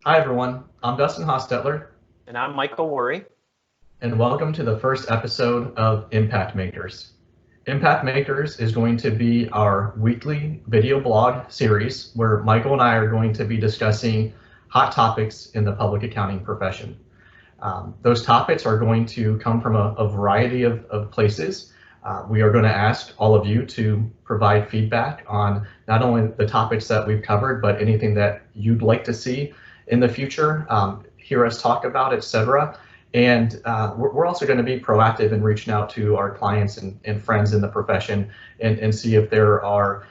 Hi, everyone. I'm Dustin Hostetler, And I'm Michael Worry. and welcome to the first episode of Impact Makers. Impact Makers is going to be our weekly video blog series where Michael and I are going to be discussing hot topics in the public accounting profession. Those topics are going to come from a variety of places. We are going to ask all of you to provide feedback on not only the topics that we've covered, but anything that you'd like to see in the future, hear us talk about, etc. And we're also going to be proactive in reaching out to our clients and friends in the profession and see if there are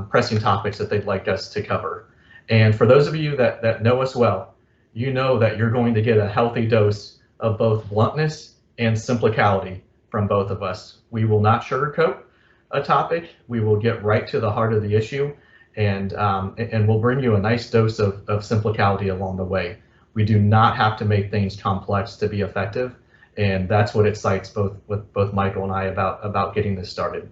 pressing topics that they'd like us to cover. And for those of you that know us well, you know that you're going to get a healthy dose of both bluntness and simplicality from both of us. We will not sugarcoat a topic. We will get right to the heart of the issue, and we'll bring you a nice dose of simplicality along the way. We do not have to make things complex to be effective, and that's what excites both Michael and I about getting this started.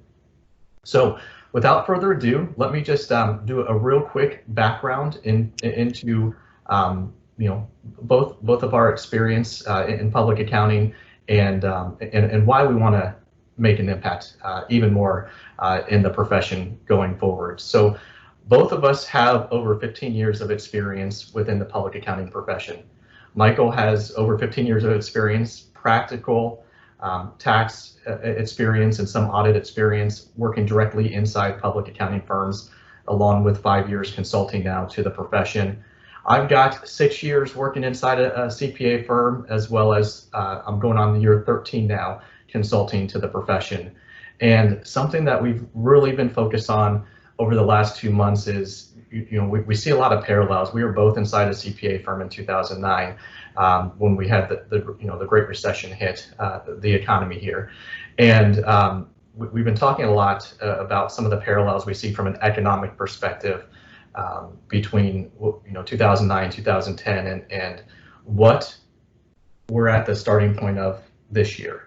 So without further ado, let me just do a real quick background into both of our experience in public accounting and why we want to make an impact even more in the profession going forward. So both of us have over 15 years of experience within the public accounting profession. Michael has over 15 years of experience, practical tax experience and some audit experience working directly inside public accounting firms, along with 5 years consulting now to the profession. I've got 6 years working inside a CPA firm, as well as I'm going on year 13 now consulting to the profession. And something that we've really been focused on over the last 2 months is, we see a lot of parallels. We were both inside a CPA firm in 2009 when we had the Great Recession hit the economy here. And we've been talking a lot about some of the parallels we see from an economic perspective between 2009, 2010, and what we're at the starting point of this year,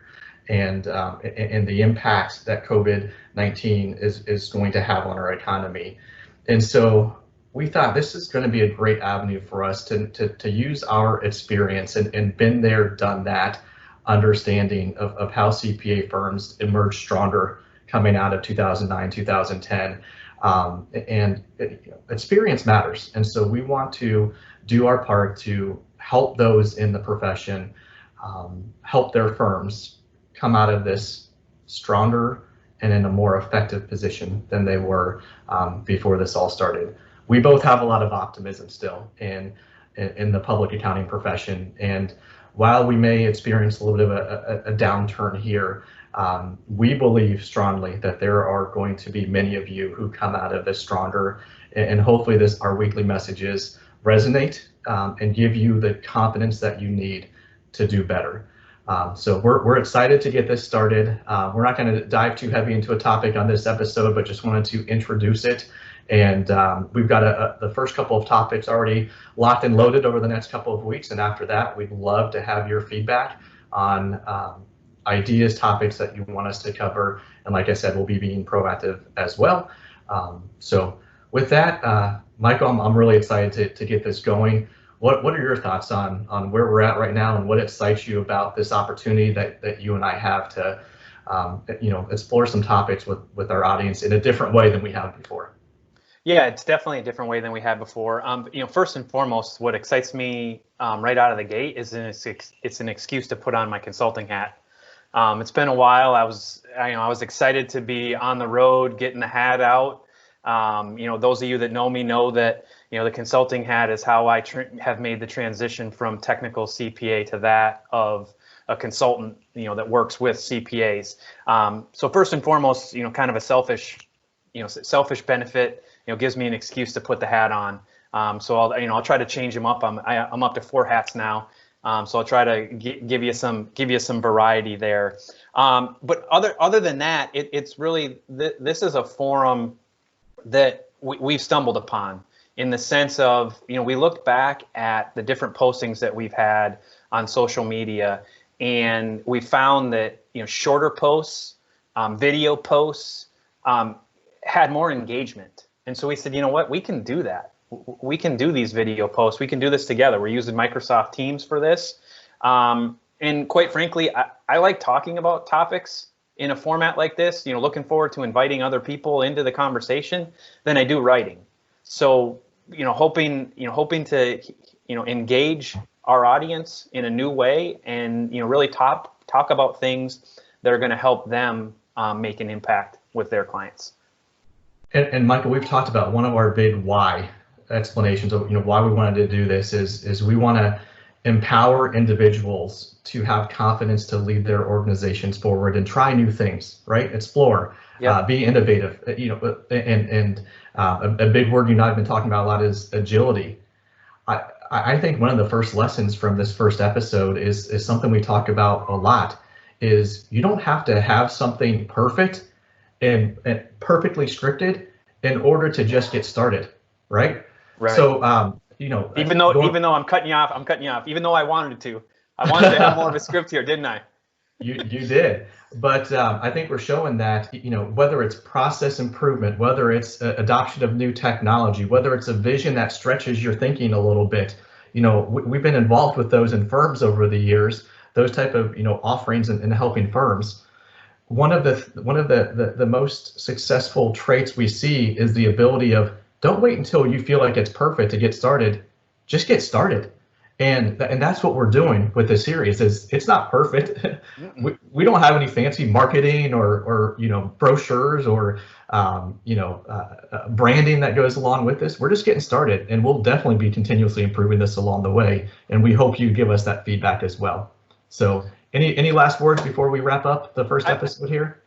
and the impact that COVID-19 is going to have on our economy. And so we thought this is going to be a great avenue for us to use our experience and been there, done that, understanding of how CPA firms emerge stronger coming out of 2009, 2010. And experience matters. And so we want to do our part to help those in the profession, help their firms come out of this stronger and in a more effective position than they were before this all started. We both have a lot of optimism still in the public accounting profession. And while we may experience a little bit of a downturn here, we believe strongly that there are going to be many of you who come out of this stronger, and hopefully our weekly messages resonate and give you the confidence that you need to do better. So we're excited to get this started. We're not going to dive too heavy into a topic on this episode, but just wanted to introduce it. And we've got the first couple of topics already locked and loaded over the next couple of weeks. And after that, we'd love to have your feedback on ideas, topics that you want us to cover. And like I said, we'll be being proactive as well. So with that, Michael, I'm really excited to get this going. What are your thoughts on where we're at right now, and what excites you about this opportunity that you and I have to explore some topics with our audience in a different way than we have before? Yeah, it's definitely a different way than we had before. First and foremost, what excites me right out of the gate is it's an excuse to put on my consulting hat. It's been a while. I was excited to be on the road, getting the hat out. Those of you that know me know that the consulting hat is how I have made the transition from technical CPA to that of a consultant, that works with CPAs. So first and foremost, kind of a selfish benefit, gives me an excuse to put the hat on. So I'll try to change them up. I'm up to 4 hats now. So I'll try to give you some variety there. But other than that, it's really this is a forum that we've stumbled upon, in the sense of, we looked back at the different postings that we've had on social media, and we found that shorter posts, video posts, had more engagement. And so we said, you know what, we can do that. we can do these video posts. We can do this together. We're using Microsoft Teams for this. And quite frankly, I like talking about topics in a format like this, looking forward to inviting other people into the conversation than I do writing. So, hoping to, engage our audience in a new way and, really talk about things that are going to help them make an impact with their clients. And Michael, we've talked about one of our big why explanations of why we wanted to do this is we want to empower individuals to have confidence to lead their organizations forward and try new things, right? Explore, Yep. Be innovative, and a big word you and I have been talking about a lot is agility. I think one of the first lessons from this first episode is something we talk about a lot is you don't have to have something perfect and perfectly scripted in order to just get started, right? Right. So, even though I'm cutting you off, even though I wanted to have more of a script here, didn't I? You did, but I think we're showing that, whether it's process improvement, whether it's adoption of new technology, whether it's a vision that stretches your thinking a little bit, we've been involved with those in firms over the years, those type of, offerings and helping firms. One of the most successful traits we see is the ability of don't wait until you feel like it's perfect to get started, just get started. And that's what we're doing with this series is it's not perfect. we don't have any fancy marketing or brochures or branding that goes along with this. We're just getting started, and we'll definitely be continuously improving this along the way. And we hope you give us that feedback as well. So any last words before we wrap up the first episode here?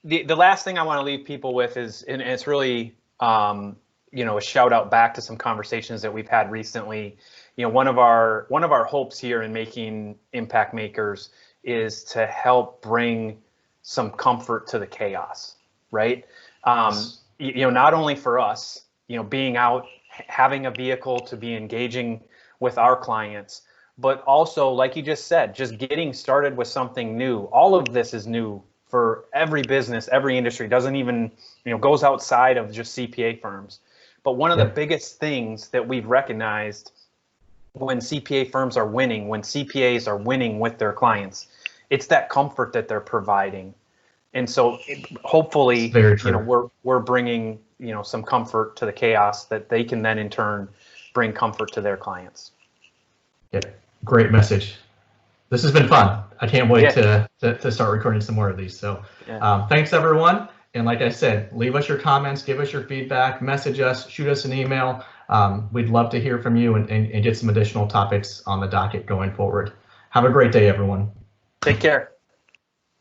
The last thing I want to leave people with is, and it's really a shout out back to some conversations that we've had recently. One of our hopes here in making Impact Makers is to help bring some comfort to the chaos, right? Not only for us, being out, having a vehicle to be engaging with our clients, but also, like you just said, just getting started with something new. All of this is new for every business, every industry, doesn't even, goes outside of just CPA firms. But one of the biggest things that we've recognized when CPA firms are winning, when CPAs are winning with their clients, it's that comfort that they're providing. And so hopefully, we're bringing, some comfort to the chaos that they can then in turn bring comfort to their clients. Yeah, great message. This has been fun. I can't wait to start recording some more of these. So thanks everyone. And like I said, leave us your comments, give us your feedback, message us, shoot us an email. We'd love to hear from you and get some additional topics on the docket going forward. Have a great day, everyone. Take care.